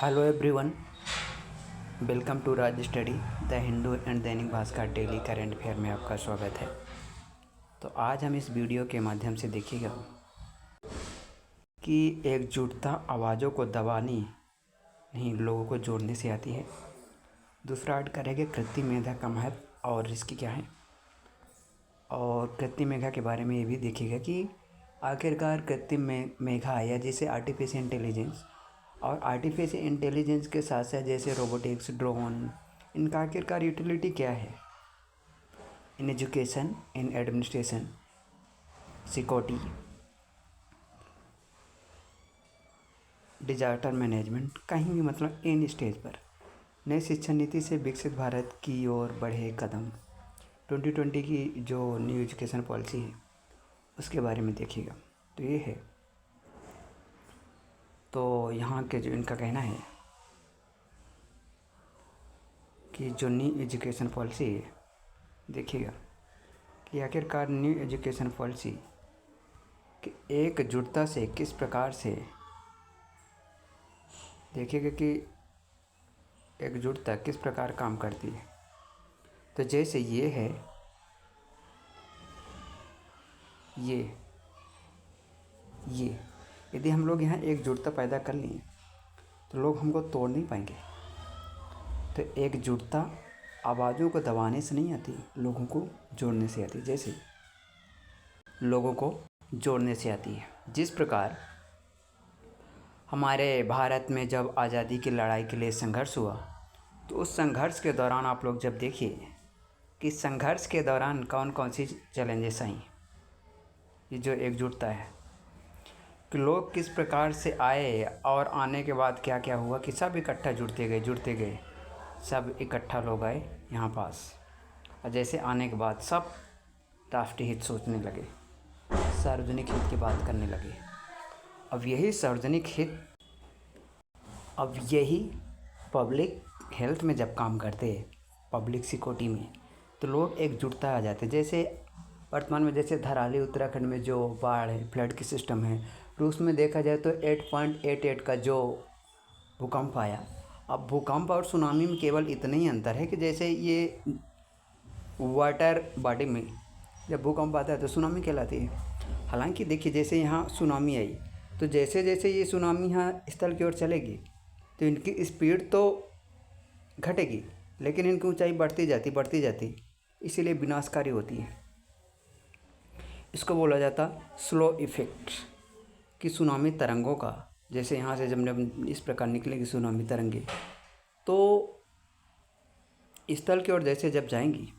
Hello everyone, welcome to Raj study the Hindu and Dainik Bhaskar daily current affair में आपका स्वागत है। तो आज हम इस वीडियो के माध्यम से देखिएगा कि एकजुटता आवाज़ों को दबानी नहीं, लोगों को जोड़ने से आती है। दूसरा ऐड करेंगे कृत्रिम मेधा का महत्व और रिस्क क्या है, और कृत्रिम मेधा के बारे में ये भी देखिएगा कि आखिरकार कृत्रिम मेधा या जिसे आर्टिफिशियल इंटेलिजेंस और आर्टिफिशियल इंटेलिजेंस के साथ साथ जैसे रोबोटिक्स, ड्रोन, इनका आखिरकार यूटिलिटी क्या है in education, in administration, security, disaster management, कहीं भी मतलब इन स्टेज पर। नई शिक्षा नीति से विकसित भारत की ओर बढ़े कदम, 2020 की जो न्यू एजुकेशन पॉलिसी है उसके बारे में देखिएगा। तो ये है, तो यहाँ के जो इनका कहना है कि जो न्यू एजुकेशन पॉलिसी है, देखिएगा कि आखिरकार न्यू एजुकेशन पॉलिसी कि एकजुटता से किस प्रकार से, देखिएगा कि एकजुटता किस प्रकार काम करती है। तो जैसे ये है, ये यदि हम लोग यहाँ एकजुटता पैदा कर लिए तो लोग हमको तोड़ नहीं पाएंगे। तो एकजुटता आवाज़ों को दबाने से नहीं आती, लोगों को जोड़ने से आती है। जैसे लोगों को जोड़ने से आती है, जिस प्रकार हमारे भारत में जब आज़ादी की लड़ाई के लिए संघर्ष हुआ, तो उस संघर्ष के दौरान आप लोग जब देखिए कि संघर्ष के दौरान कौन कौन सी चैलेंजेस आई, ये जो एकजुटता है कि लोग किस प्रकार से आए और आने के बाद क्या क्या हुआ कि सब इकट्ठा जुड़ते गए, सब इकट्ठा लोग आए यहाँ पास। और जैसे आने के बाद सब राष्ट्रीय हित सोचने लगे, सार्वजनिक हित की बात करने लगे। अब यही सार्वजनिक हित, अब यही पब्लिक हेल्थ में जब काम करते हैं, पब्लिक सिक्योरिटी में, तो लोग एकजुटता आ जाते हैं। जैसे वर्तमान में जैसे धराली उत्तराखंड में जो बाढ़ है, फ्लड की सिस्टम है, तो उसमें देखा जाए तो 8.88 का जो भूकंप आया। अब भूकंप और सुनामी में केवल इतना ही अंतर है कि जैसे ये वाटर बॉडी में जब भूकंप आता है तो सुनामी कहलाती है। हालांकि देखिए जैसे यहाँ सुनामी आई, तो जैसे जैसे ये सुनामी यहाँ स्थल की ओर चलेगी तो इनकी स्पीड तो घटेगी, लेकिन इनकी ऊंचाई बढ़ती जाती, इसीलिए विनाशकारी होती है। इसको बोला जाता स्लो इफ़ेक्ट कि सुनामी तरंगों का, जैसे यहाँ से जब इस प्रकार निकलेगी सुनामी तरंगे, तो स्थल की ओर जैसे जब जाएंगी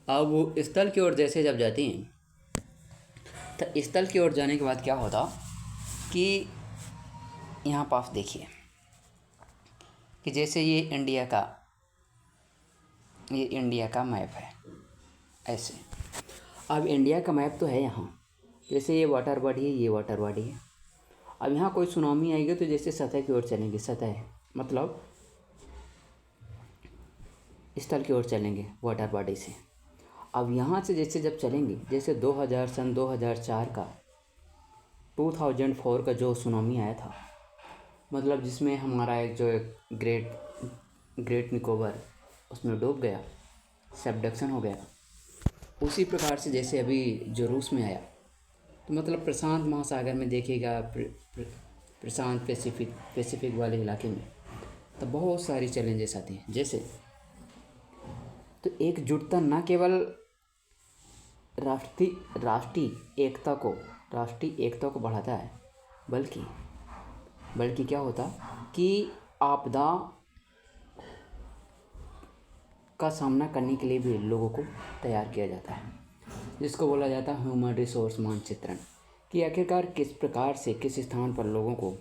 अब वो स्थल की ओर जैसे जब जाती हैं, तो स्थल की ओर जाने के बाद क्या होता कि यहाँ पास देखिए कि जैसे ये इंडिया का मैप है ऐसे। अब इंडिया का मैप तो है यहाँ, जैसे ये वाटर बॉडी है, ये वाटर बॉडी है। अब यहाँ कोई सुनामी आएगी तो जैसे सतह की ओर चलेंगे, सतह मतलब स्थल की ओर चलेंगे वाटर बॉडी से। अब यहाँ से जैसे जब चलेंगे, जैसे 2004 का 2004 का जो सुनामी आया था, मतलब जिसमें हमारा एक जो ग्रेट निकोबार उसमें डूब गया, सबडक्शन हो गया। उसी प्रकार से जैसे अभी जो रूस में आया, तो मतलब प्रशांत महासागर में देखिएगा, प्रशांत पैसिफिक वाले इलाके में, तो बहुत सारी चैलेंजेस आती हैं। जैसे तो एकजुटता न केवल राष्ट्रीय एकता को बढ़ाता है, बल्कि क्या होता कि आपदा का सामना करने के लिए भी लोगों को तैयार किया जाता है, जिसको बोला जाता है ह्यूमन रिसोर्स मानचित्रण, कि आखिरकार किस प्रकार से किस स्थान पर लोगों को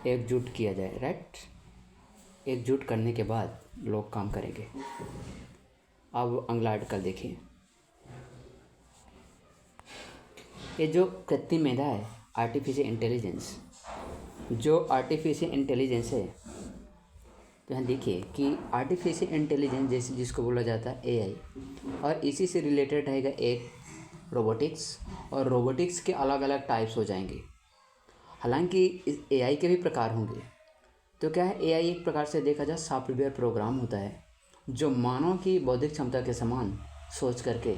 एकजुट किया जाए। राइट, एकजुट करने के बाद लोग काम करेंगे। अब अगला आर्टिकल देखिए, ये जो कृत्रिम मेधा है, आर्टिफिशियल इंटेलिजेंस है, तो यहाँ देखिए कि आर्टिफिशियल इंटेलिजेंस जिसको बोला जाता है AI, और इसी से रिलेटेड रहेगा एक रोबोटिक्स, और रोबोटिक्स के अलग अलग टाइप्स हो जाएंगे। हालांकि इस एआई के भी प्रकार होंगे। तो क्या है, एआई एक प्रकार से देखा जाए सॉफ्टवेयर प्रोग्राम होता है जो मानव की बौद्धिक क्षमता के समान सोच करके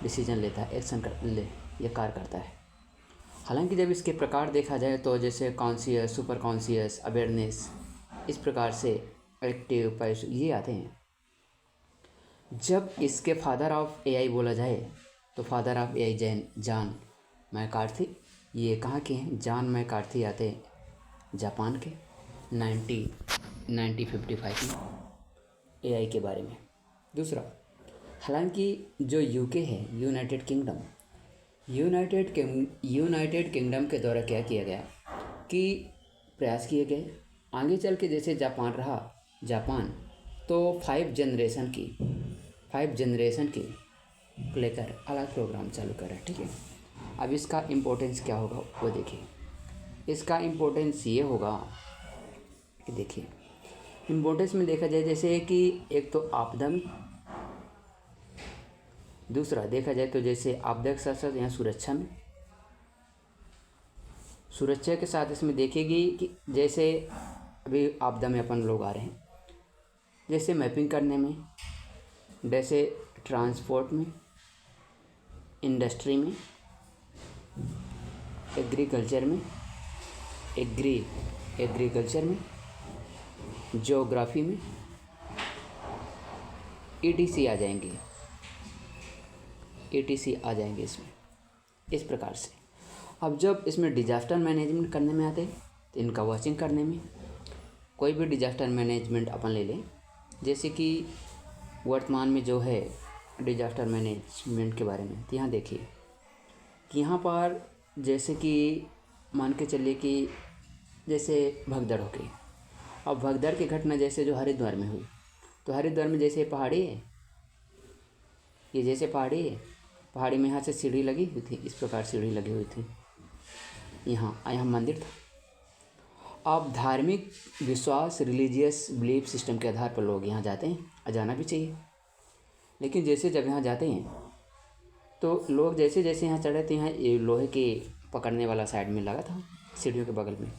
डिसीजन लेता है, एक्शन कर ले या कार्य करता है। हालांकि जब इसके प्रकार देखा जाए तो जैसे कॉन्शियस, सुपर कॉन्शियस, अवेयरनेस, इस प्रकार से एक्टिव, पैसिव, ये आते हैं। जब इसके फादर ऑफ एआई बोला जाए तो father of AI John McCarthy, ये कहाँ के हैं? जॉन मैकार्थी आते हैं जापान के 1955 में एआई के बारे में। दूसरा, हालांकि जो यूके है, यूनाइटेड किंगडम के द्वारा क्या किया गया कि प्रयास किए गए आगे चल के, जैसे जापान रहा, जापान तो 5 जनरेशन की लेकर अलग प्रोग्राम चालू करा। ठीक है, अब इसका इम्पोर्टेंस क्या होगा वो देखिए। इसका इम्पोर्टेंस ये होगा कि देखिए, इम्पोर्टेंस में देखा जाए जैसे कि एक तो आपदा में, दूसरा देखा जाए तो जैसे आपदा के साथ साथ यहाँ सुरक्षा के साथ इसमें देखेगी कि जैसे अभी आपदा में अपन लोग आ रहे हैं, जैसे मैपिंग करने में, जैसे ट्रांसपोर्ट में, इंडस्ट्री में, एग्रीकल्चर में, ज्योग्राफी में, ईटीसी आ जाएंगे इसमें, इस प्रकार से। अब जब इसमें डिजास्टर मैनेजमेंट करने में आते हैं तो इनका वॉचिंग करने में, कोई भी डिजास्टर मैनेजमेंट अपन ले लें, जैसे कि वर्तमान में जो है डिजास्टर मैनेजमेंट के बारे में, तो यहाँ देखिए कि यहाँ पर जैसे कि मान के चलिए कि जैसे भगदड़ हो गई। अब भगदड़ की घटना जैसे जो हरिद्वार में हुई, तो हरिद्वार में जैसे पहाड़ी है, ये जैसे पहाड़ी में यहाँ से सीढ़ी लगी हुई थी, इस प्रकार सीढ़ी लगी हुई थी, यहाँ मंदिर था। अब धार्मिक विश्वास, रिलीजियस बिलीफ सिस्टम के आधार पर लोग यहाँ जाते हैं, और जाना भी चाहिए। लेकिन जैसे जब यहाँ जाते हैं तो लोग जैसे जैसे यहाँ चढ़े थे, यहाँ लोहे के पकड़ने वाला साइड में लगा था सीढ़ियों के बगल में,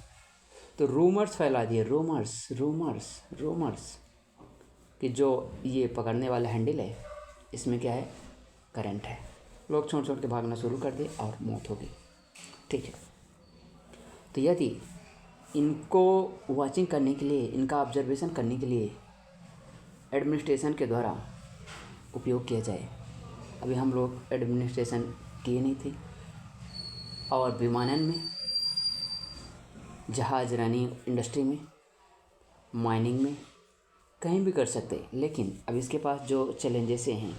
तो रूमर्स फैला दिए, रूमर्स कि जो ये पकड़ने वाला हैंडल है इसमें क्या है, करंट है। लोग छोड़ के भागना शुरू कर दिए और मौत हो गई। ठीक है, तो यदि इनको वॉचिंग करने के लिए, इनका ऑब्जर्वेशन करने के लिए एडमिनिस्ट्रेशन के द्वारा उपयोग किया जाए, अभी हम लोग एडमिनिस्ट्रेशन किए नहीं थे, और विमानन में, जहाजरानी इंडस्ट्री में, माइनिंग में, कहीं भी कर सकते। लेकिन अब इसके पास जो चैलेंजेस हैं,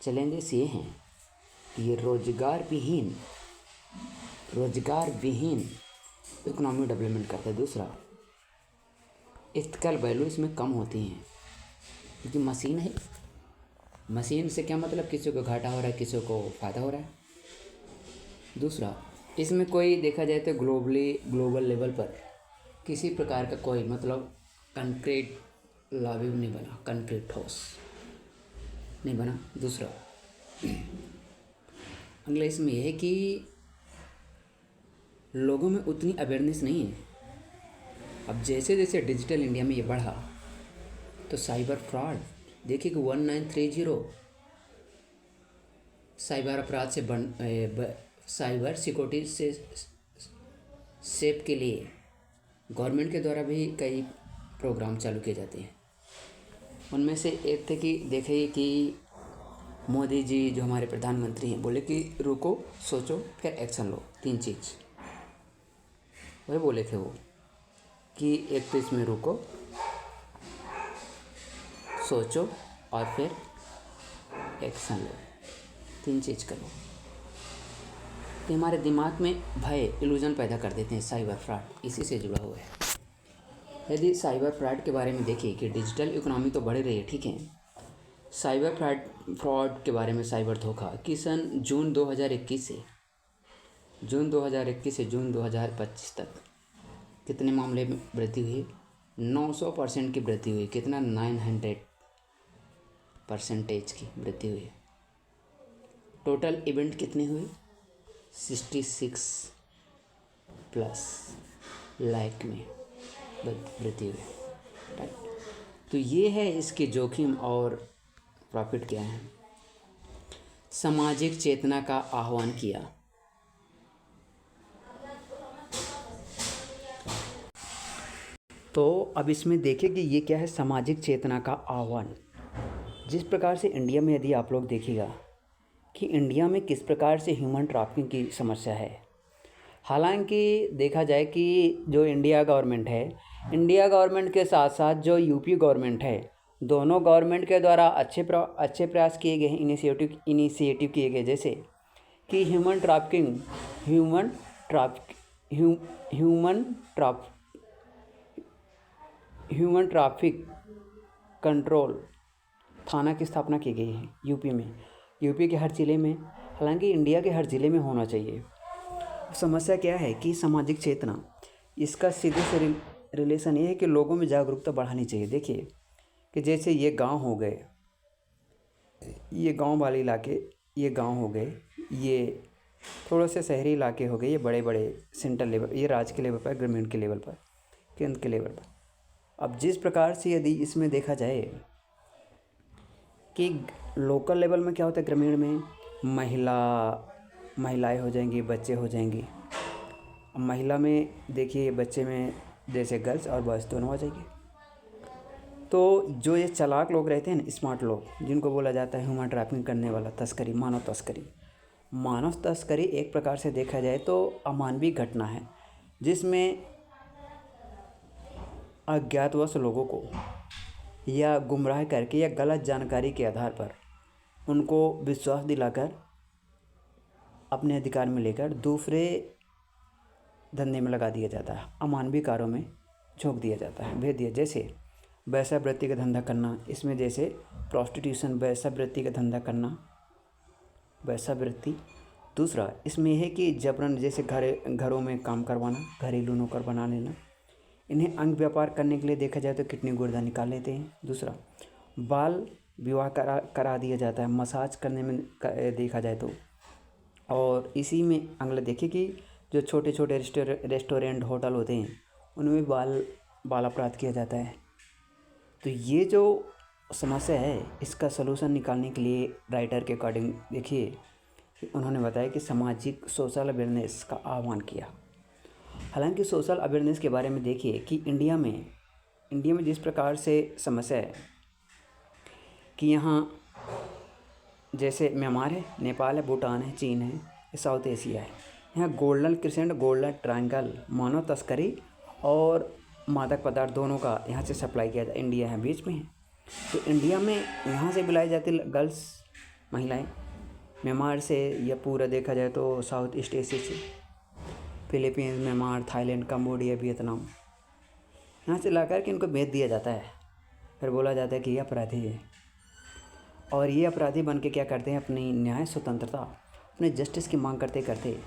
चैलेंजेस ये हैं कि ये रोजगार विहीन इकोनॉमी डेवलपमेंट करता है। दूसरा, एथिकल वैल्यू इसमें कम होती हैं, क्योंकि मशीन है। मशीन से क्या मतलब, किसी को घाटा हो रहा है, किसी को फ़ायदा हो रहा है। दूसरा, इसमें कोई देखा जाए तो ग्लोबल लेवल पर किसी प्रकार का कोई मतलब कंक्रीट लॉबी नहीं बना, कंक्रीट ठोस नहीं बना। दूसरा, अगला इसमें यह है कि लोगों में उतनी अवेयरनेस नहीं है। अब जैसे जैसे डिजिटल इंडिया में ये बढ़ा तो साइबर फ्रॉड देखिए कि 1930 साइबर अपराध से साइबर सिक्योरिटी से सेफ के लिए गवर्नमेंट के द्वारा भी कई प्रोग्राम चालू किए जाते हैं। उनमें से एक थे कि देखिए कि मोदी जी जो हमारे प्रधानमंत्री हैं, बोले कि रुको, सोचो, फिर एक्शन लो। 3 चीज़ वही बोले थे वो, कि एक तो इसमें रुको, सोचो और फिर एक्शन लो, 3 चीज़ करो। तो हमारे दिमाग में भय, इल्यूजन पैदा कर देते हैं। साइबर फ्रॉड इसी से जुड़ा हुआ है। यदि साइबर फ्रॉड के बारे में देखिए कि डिजिटल इकोनॉमी तो बढ़ रही है, ठीक है, साइबर फ्रॉड के बारे में, साइबर धोखा कि सन जून 2021 से जून 2025 तक कितने मामले में वृद्धि हुई? 900% की वृद्धि हुई। कितना? 900% की वृद्धि हुई। टोटल इवेंट कितने हुए? 66 प्लस लाख में वृद्धि हुई। राइट, तो ये है इसके जोखिम और प्रॉफिट क्या है। सामाजिक चेतना का आह्वान किया। तो अब इसमें देखिए कि ये क्या है, सामाजिक चेतना का आह्वान। जिस प्रकार से इंडिया में यदि आप लोग देखिएगा कि इंडिया में किस प्रकार से ह्यूमन ट्रैफिकिंग की समस्या है। हालांकि देखा जाए कि जो इंडिया गवर्नमेंट है, इंडिया गवर्नमेंट के साथ साथ जो यूपी गवर्नमेंट है, दोनों गवर्नमेंट के द्वारा अच्छे प्रयास किए गए हैं, इनिशिएटिव किए गए, जैसे कि ह्यूमन ट्रैफिक कंट्रोल थाना की स्थापना की गई है यूपी में, यूपी के हर ज़िले में। हालांकि इंडिया के हर ज़िले में होना चाहिए। समस्या क्या है कि सामाजिक चेतना, इसका सीधे से रिलेशन ये है कि लोगों में जागरूकता बढ़ानी चाहिए। देखिए कि जैसे ये गांव हो गए, ये गांव वाले इलाके, ये गांव हो गए, ये थोड़े से शहरी इलाके हो गए, ये बड़े बड़े सेंट्रल लेवल, ये राज्य के लेवल पर, ग्रामीण के लेवल पर, केंद्र के लेवल पर। अब जिस प्रकार से यदि इसमें देखा जाए कि लोकल लेवल में क्या होता है, ग्रामीण में महिलाएं हो जाएंगी, बच्चे हो जाएंगे। अब महिला में देखिए, बच्चे में जैसे गर्ल्स और बॉयज़ दोनों आ जाएंगे। तो जो ये चालाक लोग रहते हैं ना, स्मार्ट लोग, जिनको बोला जाता है ह्यूमन ट्रैफिकिंग करने वाला, तस्करी, मानव तस्करी एक प्रकार से देखा जाए तो अमानवीय घटना है, जिसमें अज्ञातवश लोगों को या गुमराह करके या गलत जानकारी के आधार पर उनको विश्वास दिलाकर अपने अधिकार में लेकर दूसरे धंधे में लगा दिया जाता है, अमानवीय कार्यों में झोंक दिया जाता है, भेज दिया। जैसे वेश्यावृत्ति का धंधा करना, इसमें जैसे प्रोस्टिट्यूशन, वेश्यावृत्ति का धंधा करना, वेश्यावृत्ति। दूसरा इसमें है कि जबरन, जैसे घरों में काम करवाना, घरेलू नौकर बना लेना। इन्हें अंग व्यापार करने के लिए देखा जाए तो किडनी गुर्दा निकाल लेते हैं। दूसरा, बाल विवाह करा दिया जाता है, मसाज करने में देखा जाए तो। और इसी में अगला देखिए कि जो छोटे छोटे रेस्टोरेंट, होटल होते हैं, उनमें बाल अपराध किया जाता है। तो ये जो समस्या है, इसका सलूशन निकालने के लिए राइटर के अकॉर्डिंग देखिए, उन्होंने बताया कि सामाजिक सोशल अवेयरनेस का आह्वान किया। हालांकि सोशल अवेयरनेस के बारे में देखिए कि इंडिया में जिस प्रकार से समस्या है कि यहाँ जैसे म्यांमार है, नेपाल है, भूटान है, चीन है, ये साउथ एशिया है, यहाँ गोल्डन क्रिसेंट, गोल्डन ट्रायंगल, मानव तस्करी और मादक पदार्थ दोनों का यहाँ से सप्लाई किया जाता है। इंडिया है बीच में है, तो इंडिया में यहाँ से बुलाई जाती गर्ल्स, महिलाएं, म्यांमार से, या पूरा देखा जाए तो साउथ ईस्ट एशिया से, Philippines, Myanmar, Thailand, Cambodia, Vietnam, यहाँ से ला कर के इनको भेज दिया जाता है। फिर बोला जाता है कि ये अपराधी है, और ये अपराधी बन के क्या करते हैं, अपनी न्याय स्वतंत्रता, अपने जस्टिस की मांग करते करते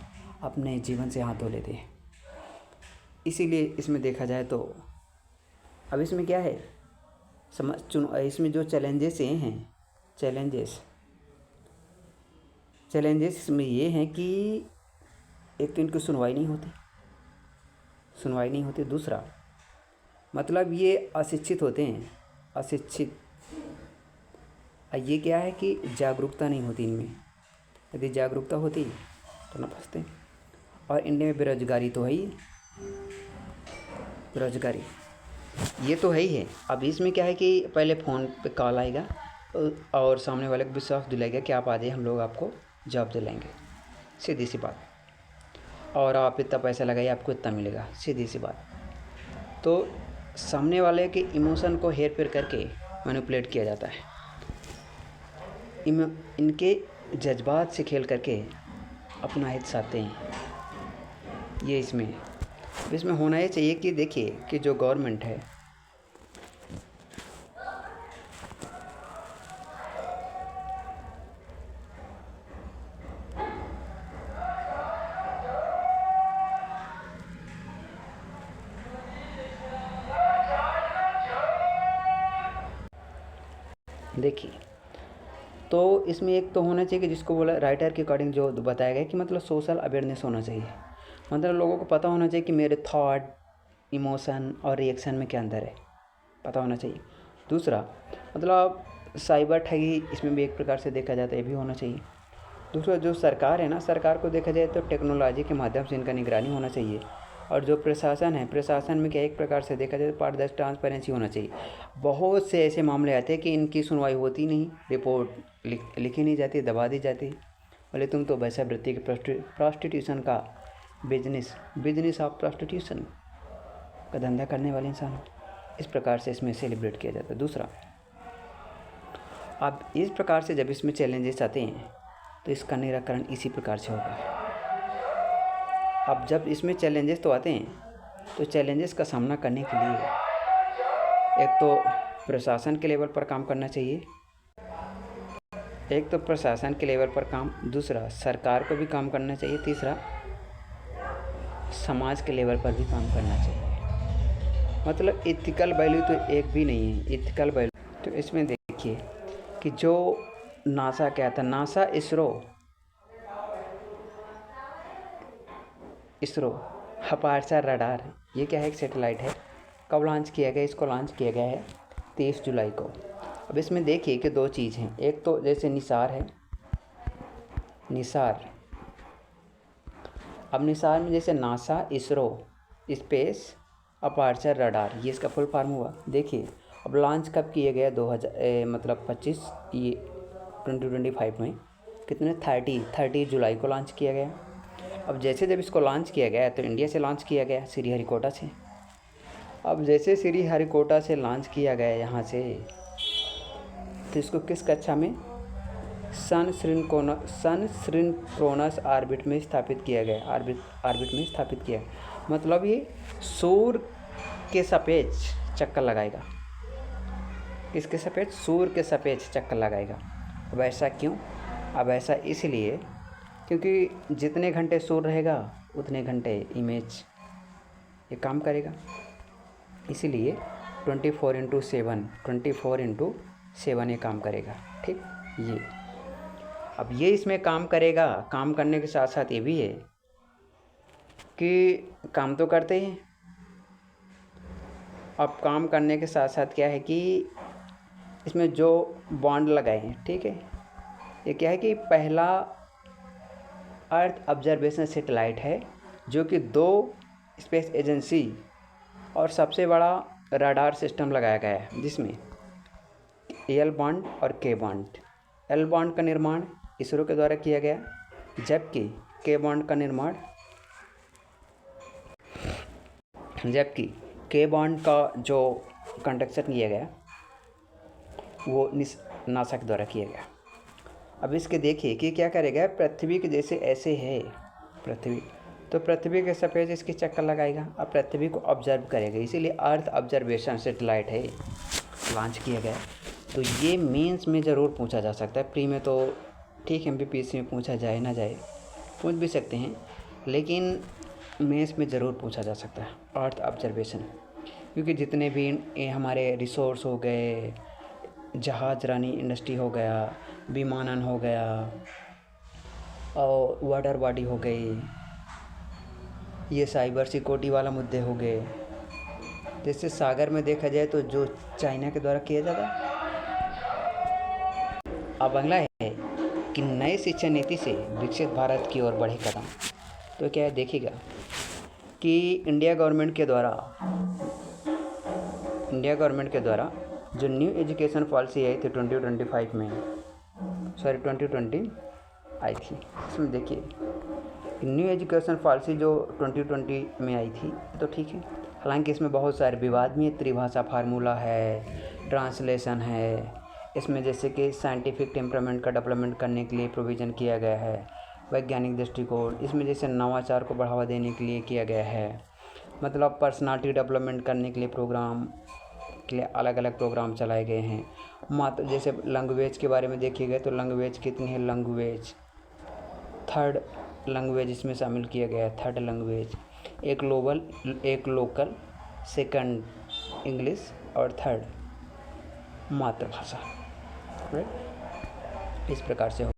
अपने जीवन से हाथ धो लेते हैं। इसीलिए इसमें देखा जाए तो अब इसमें क्या है, इसमें जो चैलेंजेस ये हैं, चैलेंजेस इसमें ये हैं कि एक तो इनकी सुनवाई नहीं होती। दूसरा मतलब ये अशिक्षित होते हैं, अशिक्षित। ये क्या है कि जागरूकता नहीं होती इनमें। यदि जागरूकता होती तो ना फंसते। और इंडिया में बेरोजगारी तो है ही, बेरोजगारी ये तो है ही है। अब इसमें क्या है कि पहले फ़ोन पे कॉल आएगा और सामने वाले को विश्वास दिलाएगा कि आप आ जाइए, हम लोग आपको जॉब दिलाएंगे, सीधी सी बात। और आप इतना पैसा लगाइए, आपको इतना मिलेगा, सीधी सी बात। तो सामने वाले के इमोशन को हेर फेर करके मैनिपुलेट किया जाता है, इनके जज्बात से खेल करके अपना हित साधते हैं। ये इसमें होना ये चाहिए कि देखिए कि जो गवर्नमेंट है, देखिए तो इसमें एक तो होना चाहिए कि जिसको बोला राइटर के अकॉर्डिंग जो बताया गया कि मतलब सोशल अवेयरनेस होना चाहिए, मतलब लोगों को पता होना चाहिए कि मेरे थॉट, इमोशन और रिएक्शन में क्या अंतर है, पता होना चाहिए। दूसरा मतलब साइबर ठगी, इसमें भी एक प्रकार से देखा जाता है, ये भी होना चाहिए। दूसरा जो सरकार है ना, सरकार को देखा जाए तो टेक्नोलॉजी के माध्यम से इनका निगरानी होना चाहिए। और जो प्रशासन है, प्रशासन में क्या एक प्रकार से देखा जाए तो पारदर्शी, ट्रांसपेरेंसी होना चाहिए। बहुत से ऐसे मामले आते हैं कि इनकी सुनवाई होती नहीं, रिपोर्ट लिखी नहीं जाती, दबा दी जाती। बोले तुम तो वैसा वृत्ति के प्रॉस्टिट्यूशन का बिजनेस ऑफ प्रॉस्टिट्यूशन का धंधा करने वाले इंसान, इस प्रकार से इसमें सेलिब्रेट किया जाता है। दूसरा, अब इस प्रकार से जब इसमें चैलेंजेस आते हैं तो इसका निराकरण इसी प्रकार से होगा। अब जब इसमें चैलेंजेस तो आते हैं तो चैलेंजेस का सामना करने के लिए एक तो प्रशासन के लेवल पर काम करना चाहिए, एक तो प्रशासन के लेवल पर काम, दूसरा सरकार को भी काम करना चाहिए, तीसरा समाज के लेवल पर भी काम करना चाहिए। मतलब इथिकल वैल्यू तो एक भी नहीं है, इथिकल वैल्यू तो इसमें देखिए कि जो नासा क्या था, नासा इसरो अपर्चर रडार, ये क्या है, एक सैटेलाइट है। कब लॉन्च किया गया, इसको लॉन्च किया गया है 23 जुलाई को। अब इसमें देखिए कि दो चीज़ हैं, एक तो जैसे निसार है, निसार, अब निसार में जैसे NASA, ISRO, space aperture radar, ये इसका फुल फॉर्म हुआ। देखिए अब लॉन्च कब किया गया, 2025 में, कितने 30 जुलाई को लॉन्च किया गया। अब जैसे जब इसको लॉन्च किया गया तो इंडिया से लॉन्च किया गया, श्रीहरिकोटा से। अब जैसे श्रीहरिकोटा से लॉन्च किया गया यहाँ से, तो इसको किस कक्षा में, सन सिंक्रोनस ऑर्बिट में स्थापित किया गया, ऑर्बिट में स्थापित किया। मतलब ये सूर्य के सापेक्ष चक्कर लगाएगा, किसके सापेक्ष, सूर्य के सापेक्ष चक्कर लगाएगा। अब ऐसा क्यों, अब ऐसा इसलिए क्योंकि जितने घंटे सूर्य रहेगा उतने घंटे इमेज ये काम करेगा, इसीलिए 24/7 ये काम करेगा। ठीक, ये अब ये इसमें काम करेगा। काम करने के साथ साथ ये भी है कि काम तो करते हैं, अब काम करने के साथ साथ क्या है कि इसमें जो बॉन्ड लगाए हैं, ठीक है, ये क्या है कि पहला अर्थ ऑब्जर्वेशन सैटेलाइट है जो कि 2 स्पेस एजेंसी और सबसे बड़ा रडार सिस्टम लगाया गया है, जिसमें एल बॉन्ड और के बॉन्ड। एल बॉन्ड का निर्माण इसरो के द्वारा किया गया, जबकि के बॉन्ड का जो कंस्ट्रक्शन किया गया वो नासा के द्वारा किया गया। अब इसके देखिए कि क्या करेगा, पृथ्वी के जैसे ऐसे है पृथ्वी, तो पृथ्वी के सफेद इसके चक्कर लगाएगा, अब पृथ्वी को ऑब्जर्व करेगा, इसीलिए अर्थ ऑब्जर्वेशन सैटेलाइट है, लॉन्च किया गया। तो ये मेंस में ज़रूर पूछा जा सकता है, प्री में तो ठीक है, MPPC में पूछा जाए ना जाए, पूछ भी सकते हैं, लेकिन मेंस में ज़रूर पूछा जा सकता है अर्थ ऑब्जर्वेशन, क्योंकि जितने भी हमारे रिसोर्स हो गए, जहाज रानी इंडस्ट्री हो गया, विमानन हो गया और वाटर बॉडी हो गई, ये साइबर सिक्योरिटी वाला मुद्दे हो गए। जैसे सागर में देखा जाए तो जो चाइना के द्वारा किया जाता। अब अगला है कि नई शिक्षा नीति से विकसित भारत की ओर बढ़े कदम। तो क्या है, देखिएगा कि इंडिया गवर्नमेंट के द्वारा जो न्यू एजुकेशन पॉलिसी आई थी 2020 आई थी, इसमें देखिए न्यू एजुकेशन पॉलिसी जो 2020 में आई थी तो ठीक है, हालांकि इसमें बहुत सारे विवाद भी हैं, त्रिभाषा फार्मूला है, ट्रांसलेशन है, इसमें जैसे कि साइंटिफिक टेम्परामेंट का डेवलपमेंट करने के लिए प्रोविज़न किया गया है, वैज्ञानिक दृष्टिकोण, इसमें जैसे नवाचार को बढ़ावा देने के लिए किया गया है, मतलब पर्सनालिटी डेवलपमेंट करने के लिए प्रोग्राम के लिए अलग अलग प्रोग्राम चलाए गए हैं। मात्र जैसे लैंग्वेज के बारे में देखिएगा तो लैंग्वेज कितनी है, लैंग्वेज 3rd लैंग्वेज इसमें शामिल किया गया है, 3rd लैंग्वेज, एक लोकल, 2nd इंग्लिश और 3rd मातृभाषा, राइट। इस प्रकार से हो